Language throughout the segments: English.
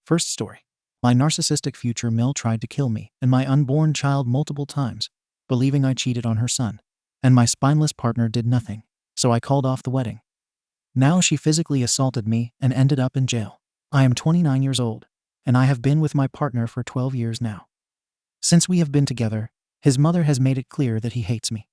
First story. My narcissistic future Mill tried to kill me and my unborn child multiple times, believing I cheated on her son. And my spineless partner did nothing, so I called off the wedding. Now she physically assaulted me and ended up in jail. I am 29 years old, and I have been with my partner for 12 years now. Since we have been together, his mother has made it clear that he hates me.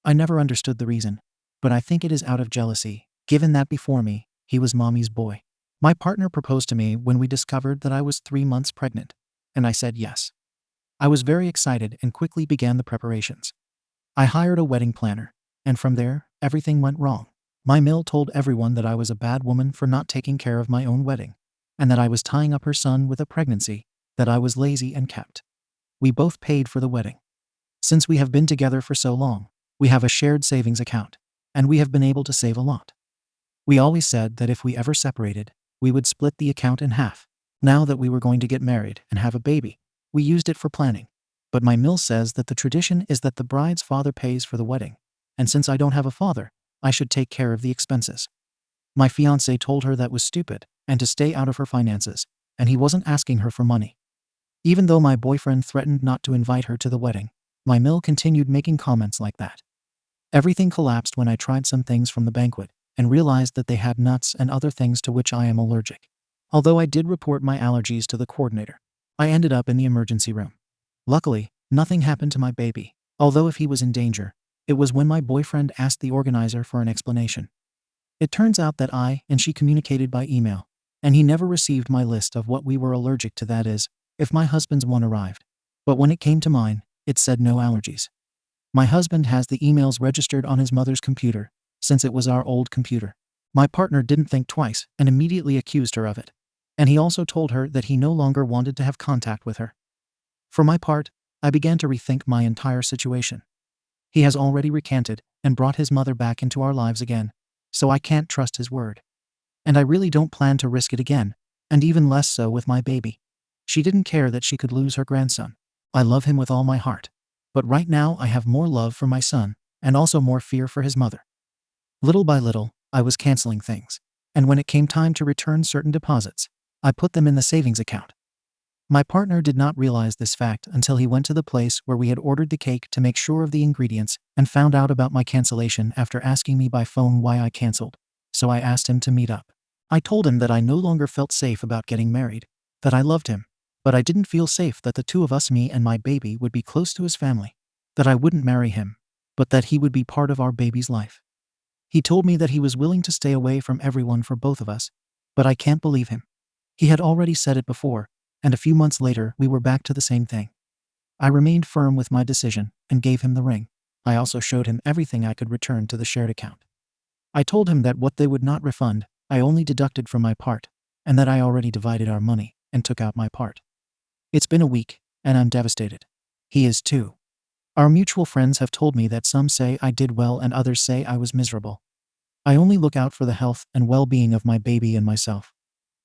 I never understood the reason, but I think it is out of jealousy, given that before me, he was mommy's boy. My partner proposed to me when we discovered that I was 3 months pregnant, and I said yes. I was very excited and quickly began the preparations. I hired a wedding planner, and from there, everything went wrong. My Mill told everyone that I was a bad woman for not taking care of my own wedding, and that I was tying up her son with a pregnancy, that I was lazy and kept. We both paid for the wedding. Since we have been together for so long, we have a shared savings account, and we have been able to save a lot. We always said that if we ever separated, we would split the account in half. Now that we were going to get married and have a baby, we used it for planning. But my Mill says that the tradition is that the bride's father pays for the wedding, and since I don't have a father, I should take care of the expenses. My fiancé told her that was stupid and to stay out of her finances, and he wasn't asking her for money. Even though my boyfriend threatened not to invite her to the wedding, my Mill continued making comments like that. Everything collapsed when I tried some things from the banquet and realized that they had nuts and other things to which I am allergic. Although I did report my allergies to the coordinator, I ended up in the emergency room. Luckily, nothing happened to my baby, although if he was in danger, it was when my boyfriend asked the organizer for an explanation. It turns out that I and she communicated by email, and he never received my list of what we were allergic to, that is, if my husband's one arrived. But when it came to mine, it said no allergies. My husband has the emails registered on his mother's computer, since it was our old computer. My partner didn't think twice and immediately accused her of it. And he also told her that he no longer wanted to have contact with her. For my part, I began to rethink my entire situation. He has already recanted and brought his mother back into our lives again, so I can't trust his word. And I really don't plan to risk it again, and even less so with my baby. She didn't care that she could lose her grandson. I love him with all my heart. But right now I have more love for my son, and also more fear for his mother. Little by little, I was canceling things, and when it came time to return certain deposits, I put them in the savings account. My partner did not realize this fact until he went to the place where we had ordered the cake to make sure of the ingredients and found out about my cancellation after asking me by phone why I canceled, so I asked him to meet up. I told him that I no longer felt safe about getting married, that I loved him, but I didn't feel safe that the two of us, me and my baby, would be close to his family, that I wouldn't marry him, but that he would be part of our baby's life. He told me that he was willing to stay away from everyone for both of us, but I can't believe him. He had already said it before, and a few months later we were back to the same thing. I remained firm with my decision and gave him the ring. I also showed him everything I could return to the shared account. I told him that what they would not refund, I only deducted from my part, and that I already divided our money and took out my part. It's been a week, and I'm devastated. He is too. Our mutual friends have told me that some say I did well and others say I was miserable. I only look out for the health and well-being of my baby and myself.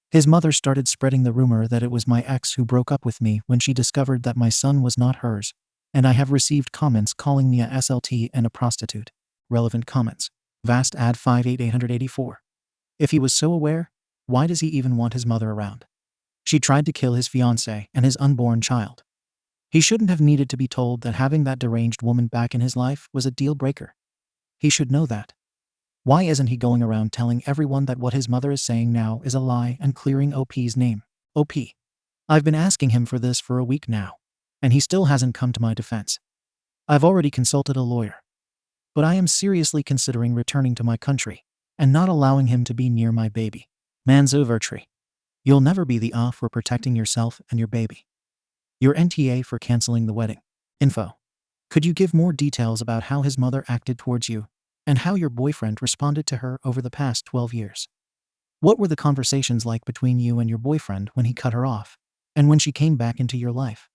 His mother started spreading the rumor that it was my ex who broke up with me when she discovered that my son was not hers, and I have received comments calling me a SLT and a prostitute. Relevant comments. Vast ad 58884. If he was so aware, why does he even want his mother around? She tried to kill his fiancé and his unborn child. He shouldn't have needed to be told that having that deranged woman back in his life was a deal breaker. He should know that. Why isn't he going around telling everyone that what his mother is saying now is a lie and clearing OP's name? OP. I've been asking him for this for a week now, and he still hasn't come to my defense. I've already consulted a lawyer. But I am seriously considering returning to my country and not allowing him to be near my baby. Man's overtree. You'll never be the for protecting yourself and your baby. Your NTA for canceling the wedding. Info. Could you give more details about how his mother acted towards you and how your boyfriend responded to her over the past 12 years? What were the conversations like between you and your boyfriend when he cut her off and when she came back into your life?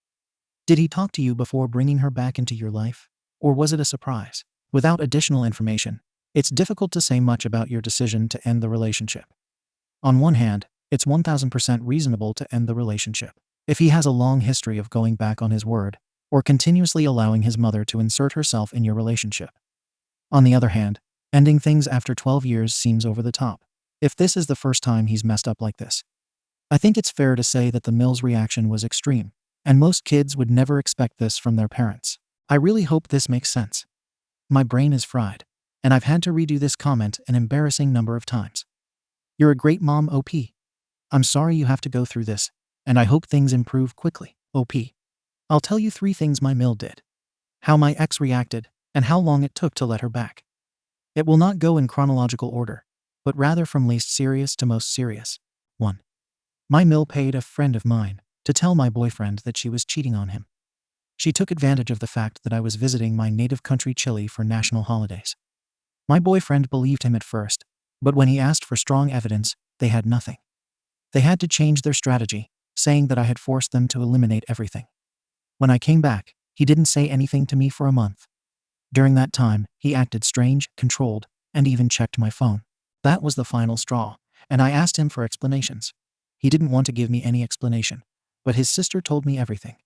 Did he talk to you before bringing her back into your life, or was it a surprise? Without additional information, it's difficult to say much about your decision to end the relationship. On one hand, it's 1000% reasonable to end the relationship if he has a long history of going back on his word or continuously allowing his mother to insert herself in your relationship. On the other hand, ending things after 12 years seems over the top, if this is the first time he's messed up like this. I think it's fair to say that the Mill's reaction was extreme, and most kids would never expect this from their parents. I really hope this makes sense. My brain is fried, and I've had to redo this comment an embarrassing number of times. You're a great mom, OP. I'm sorry you have to go through this, and I hope things improve quickly, OP. I'll tell you 3 things my Mill did, how my ex reacted, and how long it took to let her back. It will not go in chronological order, but rather from least serious to most serious. 1. My Mill paid a friend of mine to tell my boyfriend that she was cheating on him. She took advantage of the fact that I was visiting my native country Chile for national holidays. My boyfriend believed him at first, but when he asked for strong evidence, they had nothing. They had to change their strategy, saying that I had forced them to eliminate everything. When I came back, he didn't say anything to me for a month. During that time, he acted strange, controlled, and even checked my phone. That was the final straw, and I asked him for explanations. He didn't want to give me any explanation, but his sister told me everything.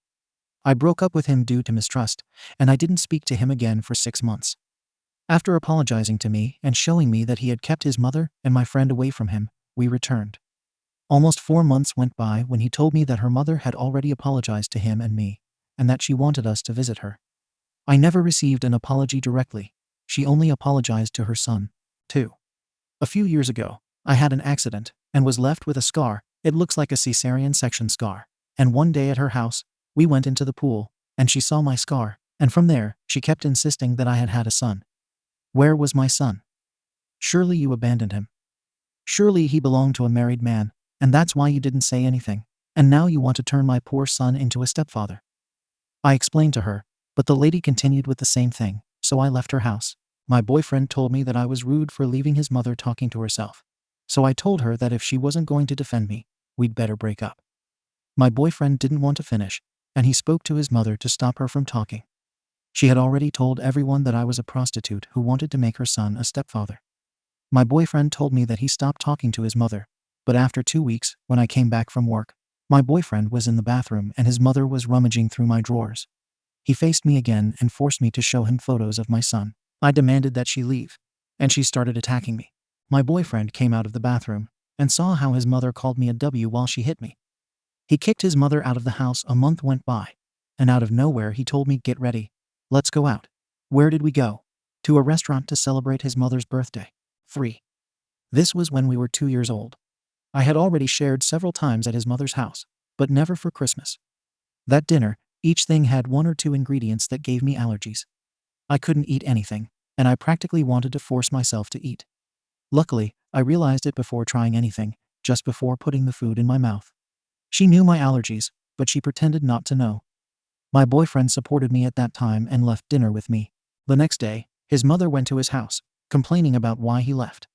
I broke up with him due to mistrust, and I didn't speak to him again for 6 months. After apologizing to me and showing me that he had kept his mother and my friend away from him, we returned. Almost 4 months went by when he told me that her mother had already apologized to him and me, and that she wanted us to visit her. I never received an apology directly. She only apologized to her son, too. A few years ago, I had an accident and was left with a scar. It looks like a cesarean section scar. And one day at her house, we went into the pool, and she saw my scar, and from there, she kept insisting that I had had a son. Where was my son? Surely you abandoned him. Surely he belonged to a married man, and that's why you didn't say anything, and now you want to turn my poor son into a stepfather. I explained to her, but the lady continued with the same thing, so I left her house. My boyfriend told me that I was rude for leaving his mother talking to herself. So I told her that if she wasn't going to defend me, we'd better break up. My boyfriend didn't want to finish, and he spoke to his mother to stop her from talking. She had already told everyone that I was a prostitute who wanted to make her son a stepfather. My boyfriend told me that he stopped talking to his mother, but after 2 weeks, when I came back from work, my boyfriend was in the bathroom and his mother was rummaging through my drawers. He faced me again and forced me to show him photos of my son. I demanded that she leave, and she started attacking me. My boyfriend came out of the bathroom and saw how his mother called me a W while she hit me. He kicked his mother out of the house. A month went by, and out of nowhere he told me, "Get ready. Let's go out." Where did we go? To a restaurant to celebrate his mother's birthday. 3. This was when we were 2 years old. I had already shared several times at his mother's house, but never for Christmas. That dinner, each thing had 1 or 2 ingredients that gave me allergies. I couldn't eat anything, and I practically wanted to force myself to eat. Luckily, I realized it before trying anything, just before putting the food in my mouth. She knew my allergies, but she pretended not to know. My boyfriend supported me at that time and left dinner with me. The next day, his mother went to his house, complaining about why he left.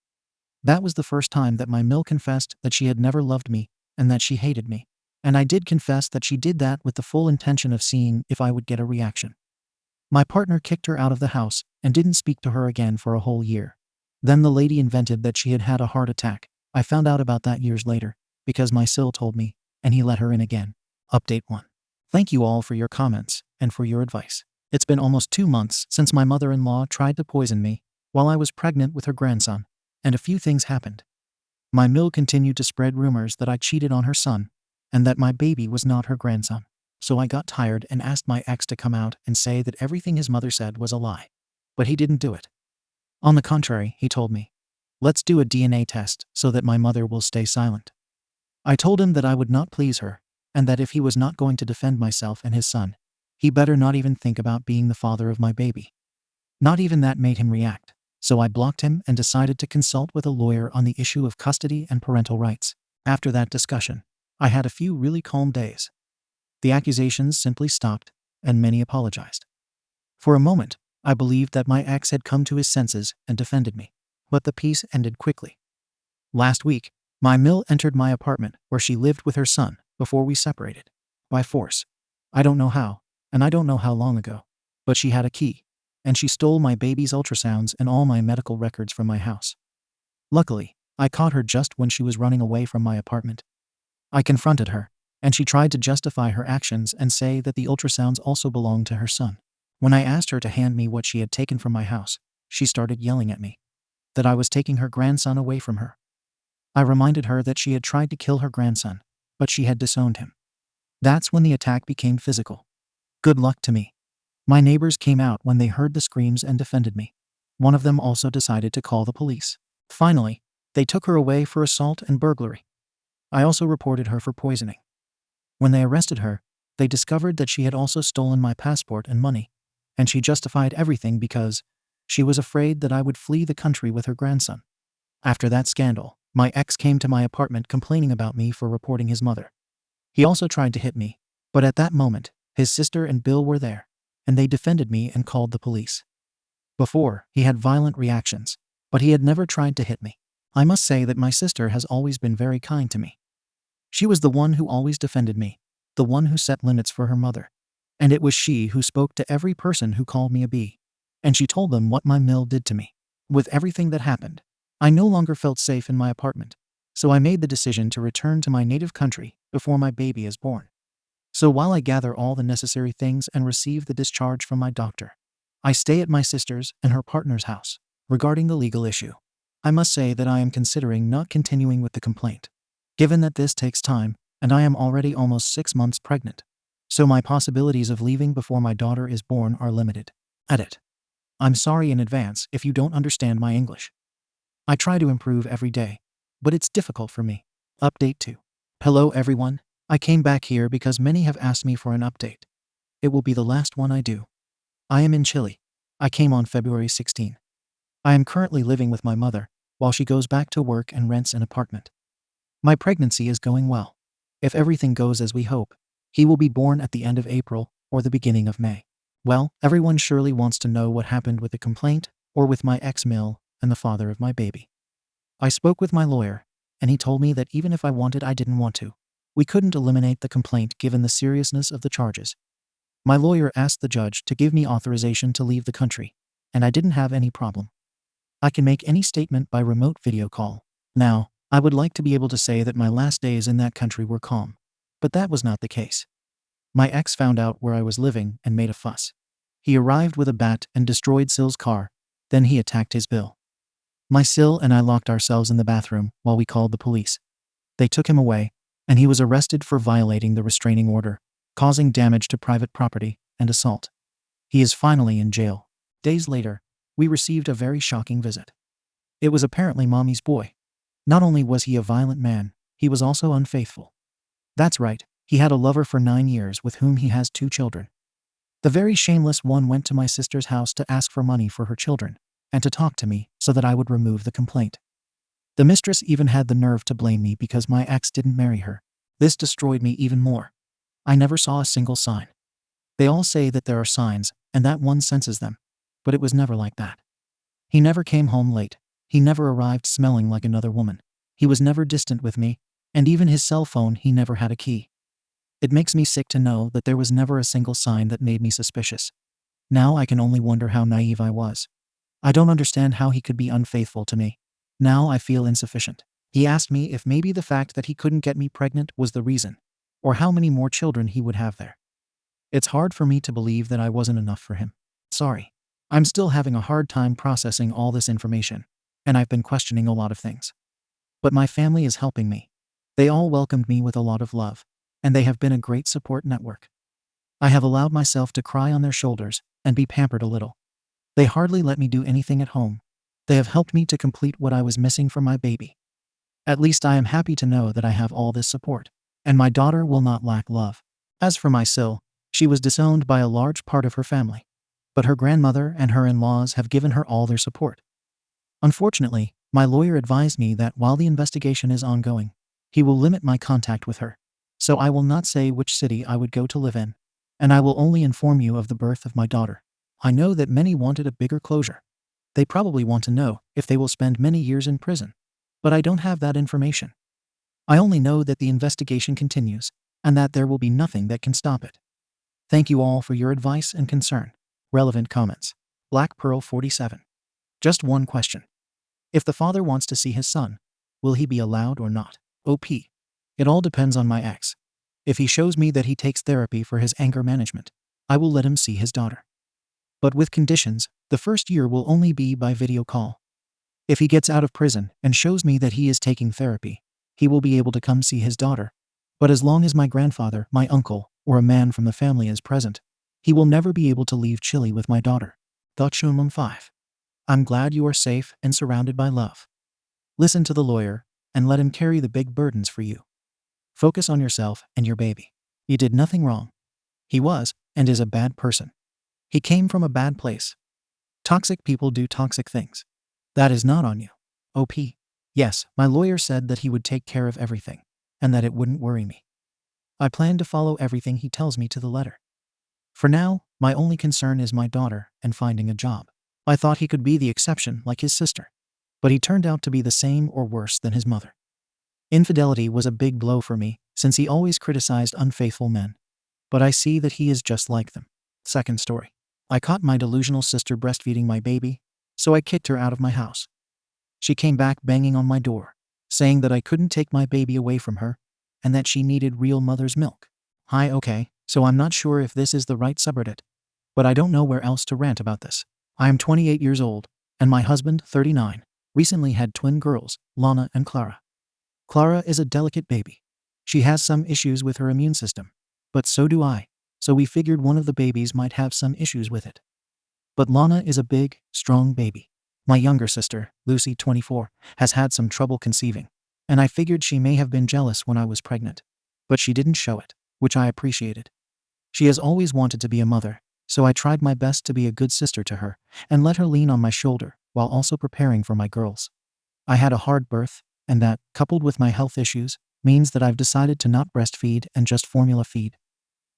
That was the first time that my Mill confessed that she had never loved me and that she hated me. And I did confess that she did that with the full intention of seeing if I would get a reaction. My partner kicked her out of the house and didn't speak to her again for a whole year. Then the lady invented that she had had a heart attack. I found out about that years later, because my Sil told me, and he let her in again. Update 1. Thank you all for your comments and for your advice. It's been almost 2 months since my mother-in-law tried to poison me while I was pregnant with her grandson, and a few things happened. My Mill continued to spread rumors that I cheated on her son, and that my baby was not her grandson. So I got tired and asked my ex to come out and say that everything his mother said was a lie. But he didn't do it. On the contrary, he told me, "Let's do a DNA test so that my mother will stay silent." I told him that I would not please her, and that if he was not going to defend myself and his son, he better not even think about being the father of my baby. Not even that made him react, so I blocked him and decided to consult with a lawyer on the issue of custody and parental rights. After that discussion, I had a few really calm days. The accusations simply stopped, and many apologized. For a moment, I believed that my ex had come to his senses and defended me, but the peace ended quickly. Last week, my Mill entered my apartment where she lived with her son before we separated. By force. I don't know how, and I don't know how long ago, but she had a key, and she stole my baby's ultrasounds and all my medical records from my house. Luckily, I caught her just when she was running away from my apartment. I confronted her, and she tried to justify her actions and say that the ultrasounds also belonged to her son. When I asked her to hand me what she had taken from my house, she started yelling at me that I was taking her grandson away from her. I reminded her that she had tried to kill her grandson, but she had disowned him. That's when the attack became physical. Good luck to me. My neighbors came out when they heard the screams and defended me. One of them also decided to call the police. Finally, they took her away for assault and burglary. I also reported her for poisoning. When they arrested her, they discovered that she had also stolen my passport and money, and she justified everything because she was afraid that I would flee the country with her grandson. After that scandal, my ex came to my apartment complaining about me for reporting his mother. He also tried to hit me, but at that moment, his sister and Bill were there, and they defended me and called the police. Before, he had violent reactions, but he had never tried to hit me. I must say that my sister has always been very kind to me. She was the one who always defended me, the one who set limits for her mother. And it was she who spoke to every person who called me a bee. And she told them what my mill did to me. With everything that happened, I no longer felt safe in my apartment, so I made the decision to return to my native country before my baby is born. So while I gather all the necessary things and receive the discharge from my doctor, I stay at my sister's and her partner's house. Regarding the legal issue, I must say that I am considering not continuing with the complaint, given that this takes time and I am already almost 6 months pregnant, so my possibilities of leaving before my daughter is born are limited. Edit. I'm sorry in advance if you don't understand my English. I try to improve every day, but it's difficult for me. Update 2. Hello everyone, I came back here because many have asked me for an update. It will be the last one I do. I am in Chile. I came on February 16. I am currently living with my mother, while she goes back to work and rents an apartment. My pregnancy is going well. If everything goes as we hope, he will be born at the end of April or the beginning of May. Well, everyone surely wants to know what happened with the complaint or with my ex-mill and the father of my baby. I spoke with my lawyer, and he told me that even if I wanted, I didn't want to. We couldn't eliminate the complaint given the seriousness of the charges. My lawyer asked the judge to give me authorization to leave the country, and I didn't have any problem. I can make any statement by remote video call. Now, I would like to be able to say that my last days in that country were calm, but that was not the case. My ex found out where I was living and made a fuss. He arrived with a bat and destroyed Sil's car, then he attacked his Bill. My Sil and I locked ourselves in the bathroom while we called the police. They took him away, and he was arrested for violating the restraining order, causing damage to private property, and assault. He is finally in jail. Days later, we received a very shocking visit. It was apparently Mommy's boy. Not only was he a violent man, he was also unfaithful. That's right, he had a lover for 9 years with whom he has 2 children. The very shameless one went to my sister's house to ask for money for her children, and to talk to me so that I would remove the complaint. The mistress even had the nerve to blame me because my ex didn't marry her. This destroyed me even more. I never saw a single sign. They all say that there are signs, and that one senses them, but it was never like that. He never came home late. He never arrived smelling like another woman. He was never distant with me, and even his cell phone, he never had a key. It makes me sick to know that there was never a single sign that made me suspicious. Now I can only wonder how naive I was. I don't understand how he could be unfaithful to me. Now I feel insufficient. He asked me if maybe the fact that he couldn't get me pregnant was the reason, or how many more children he would have there. It's hard for me to believe that I wasn't enough for him. Sorry. I'm still having a hard time processing all this information, and I've been questioning a lot of things. But my family is helping me. They all welcomed me with a lot of love, and they have been a great support network. I have allowed myself to cry on their shoulders and be pampered a little. They hardly let me do anything at home. They have helped me to complete what I was missing from my baby. At least I am happy to know that I have all this support, and my daughter will not lack love. As for my Sil, she was disowned by a large part of her family, but her grandmother and her in-laws have given her all their support. Unfortunately, my lawyer advised me that while the investigation is ongoing, he will limit my contact with her, so I will not say which city I would go to live in, and I will only inform you of the birth of my daughter. I know that many wanted a bigger closure. They probably want to know if they will spend many years in prison, but I don't have that information. I only know that the investigation continues, and that there will be nothing that can stop it. Thank you all for your advice and concern. Relevant comments. Black Pearl 47. Just one question. If the father wants to see his son, will he be allowed or not? OP. It all depends on my ex. If he shows me that he takes therapy for his anger management, I will let him see his daughter. But with conditions, the first year will only be by video call. If he gets out of prison and shows me that he is taking therapy, he will be able to come see his daughter, But as long as my grandfather, my uncle, or a man from the family is present, he will never be able to leave Chile with my daughter. Thought 5. I'm glad you are safe and surrounded by love. Listen to the lawyer and let him carry the big burdens for you. Focus on yourself and your baby. You did nothing wrong. He was and is a bad person. He came from a bad place. Toxic people do toxic things. That is not on you. OP. Yes, my lawyer said that he would take care of everything and that it wouldn't worry me. I plan to follow everything he tells me to the letter. For now, my only concern is my daughter and finding a job. I thought he could be the exception like his sister, but he turned out to be the same or worse than his mother. Infidelity was a big blow for me since he always criticized unfaithful men, but I see that he is just like them. Second story. I caught my delusional sister breastfeeding my baby, so I kicked her out of my house. She came back banging on my door, saying that I couldn't take my baby away from her and that she needed real mother's milk. Hi, okay, so I'm not sure if this is the right subreddit, but I don't know where else to rant about this. I am 28 years old, and my husband, 39, recently had twin girls, Lana and Clara. Clara is a delicate baby. She has some issues with her immune system, but so do I, so we figured one of the babies might have some issues with it. But Lana is a big, strong baby. My younger sister, Lucy, 24, has had some trouble conceiving, and I figured she may have been jealous when I was pregnant, but she didn't show it, which I appreciated. She has always wanted to be a mother, so I tried my best to be a good sister to her and let her lean on my shoulder while also preparing for my girls. I had a hard birth, and that, coupled with my health issues, means that I've decided to not breastfeed and just formula feed.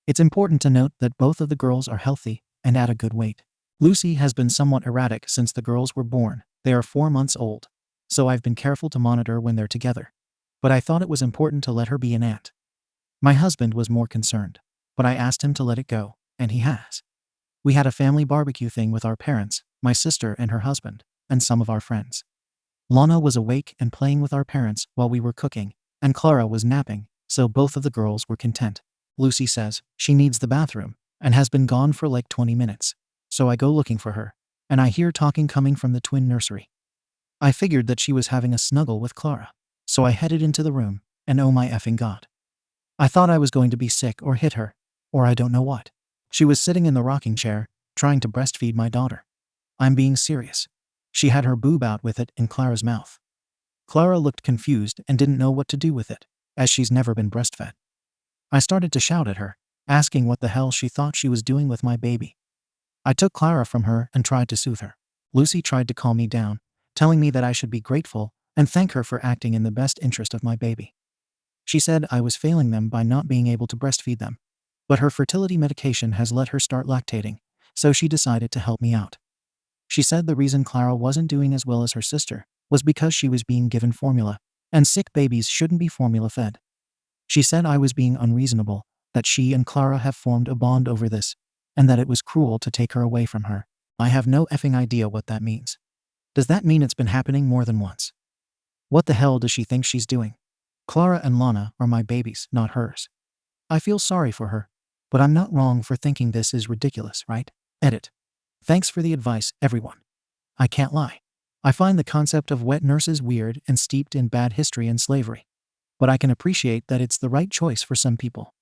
It's important to note that both of the girls are healthy and at a good weight. Lucy has been somewhat erratic since the girls were born. They are 4 months old, so I've been careful to monitor when they're together. But I thought it was important to let her be an aunt. My husband was more concerned, but I asked him to let it go, and he has. We had a family barbecue thing with our parents, my sister and her husband, and some of our friends. Lana was awake and playing with our parents while we were cooking, and Clara was napping, so both of the girls were content. Lucy says she needs the bathroom and has been gone for like 20 minutes. So I go looking for her, and I hear talking coming from the twin nursery. I figured that she was having a snuggle with Clara, so I headed into the room, and oh my effing god. I thought I was going to be sick or hit her, or I don't know what. She was sitting in the rocking chair, trying to breastfeed my daughter. I'm being serious. She had her boob out with it in Clara's mouth. Clara looked confused and didn't know what to do with it, as she's never been breastfed. I started to shout at her, asking what the hell she thought she was doing with my baby. I took Clara from her and tried to soothe her. Lucy tried to calm me down, telling me that I should be grateful and thank her for acting in the best interest of my baby. She said I was failing them by not being able to breastfeed them, but her fertility medication has let her start lactating, so she decided to help me out. She said the reason Clara wasn't doing as well as her sister was because she was being given formula, and sick babies shouldn't be formula fed. She said I was being unreasonable, that she and Clara have formed a bond over this, and that it was cruel to take her away from her. I have no effing idea what that means. Does that mean it's been happening more than once? What the hell does she think she's doing? Clara and Lana are my babies, not hers. I feel sorry for her, but I'm not wrong for thinking this is ridiculous, right? Edit. Thanks for the advice, everyone. I can't lie. I find the concept of wet nurses weird and steeped in bad history and slavery, but I can appreciate that it's the right choice for some people.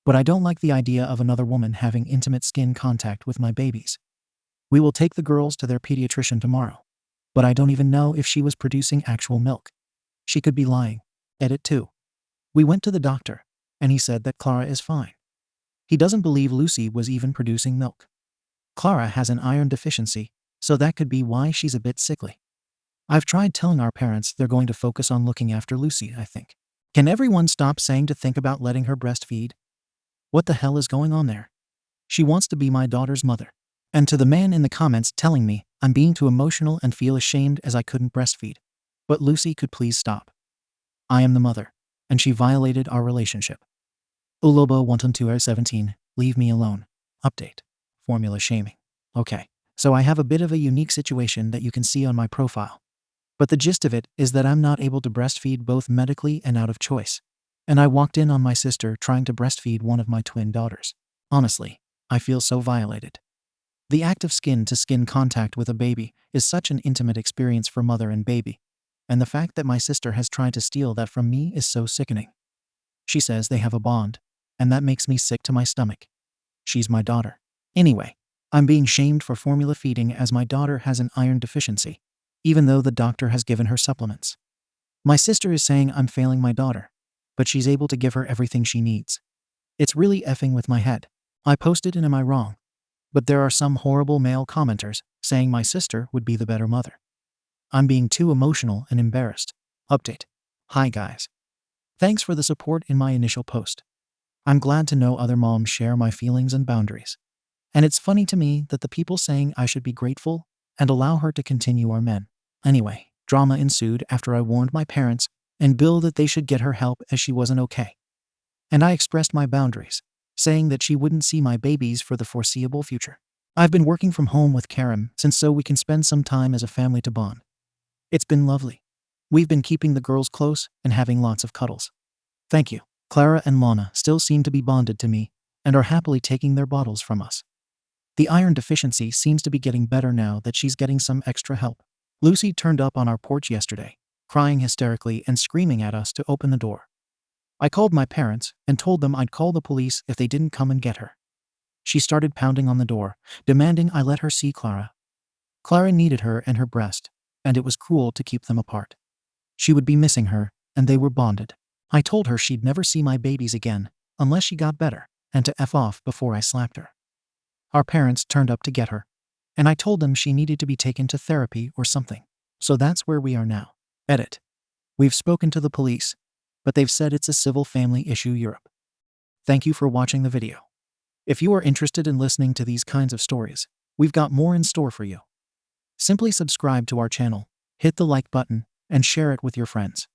But I don't like the idea of another woman having intimate skin contact with my babies. We will take the girls to their pediatrician tomorrow, but I don't even know if she was producing actual milk. She could be lying. Edit 2. We went to the doctor, and he said that Clara is fine. He doesn't believe Lucy was even producing milk. Clara has an iron deficiency, so that could be why she's a bit sickly. I've tried telling our parents they're going to focus on looking after Lucy, I think. Can everyone stop saying to think about letting her breastfeed? What the hell is going on there? She wants to be my daughter's mother. And to the man in the comments telling me I'm being too emotional and feel ashamed as I couldn't breastfeed. But Lucy could please stop. I am the mother, and she violated our relationship. Ulobo 112 leave me alone. Update. Formula shaming. Okay, so I have a bit of a unique situation that you can see on my profile. But the gist of it is that I'm not able to breastfeed both medically and out of choice. And I walked in on my sister trying to breastfeed one of my twin daughters. Honestly, I feel so violated. The act of skin-to-skin contact with a baby is such an intimate experience for mother and baby, and the fact that my sister has tried to steal that from me is so sickening. She says they have a bond, and that makes me sick to my stomach. She's my daughter. Anyway, I'm being shamed for formula feeding as my daughter has an iron deficiency, even though the doctor has given her supplements. My sister is saying I'm failing my daughter, but she's able to give her everything she needs. It's really effing with my head. I posted an Am I Wrong? But there are some horrible male commenters saying my sister would be the better mother. I'm being too emotional and embarrassed. Update. Hi guys. Thanks for the support in my initial post. I'm glad to know other moms share my feelings and boundaries. And it's funny to me that the people saying I should be grateful and allow her to continue are men. Anyway, drama ensued after I warned my parents and Bill that they should get her help as she wasn't okay. And I expressed my boundaries, saying that she wouldn't see my babies for the foreseeable future. I've been working from home with Karen since so we can spend some time as a family to bond. It's been lovely. We've been keeping the girls close and having lots of cuddles. Thank you. Clara and Lana still seem to be bonded to me and are happily taking their bottles from us. The iron deficiency seems to be getting better now that she's getting some extra help. Lucy turned up on our porch yesterday, crying hysterically and screaming at us to open the door. I called my parents and told them I'd call the police if they didn't come and get her. She started pounding on the door, demanding I let her see Clara. Clara needed her and her breast, and it was cruel to keep them apart. She would be missing her, and they were bonded. I told her she'd never see my babies again, unless she got better, and to F off before I slapped her. Our parents turned up to get her, and I told them she needed to be taken to therapy or something. So that's where we are now. Edit. We've spoken to the police, but they've said it's a civil family issue Europe. Thank you for watching the video. If you are interested in listening to these kinds of stories, we've got more in store for you. Simply subscribe to our channel, hit the like button, and share it with your friends.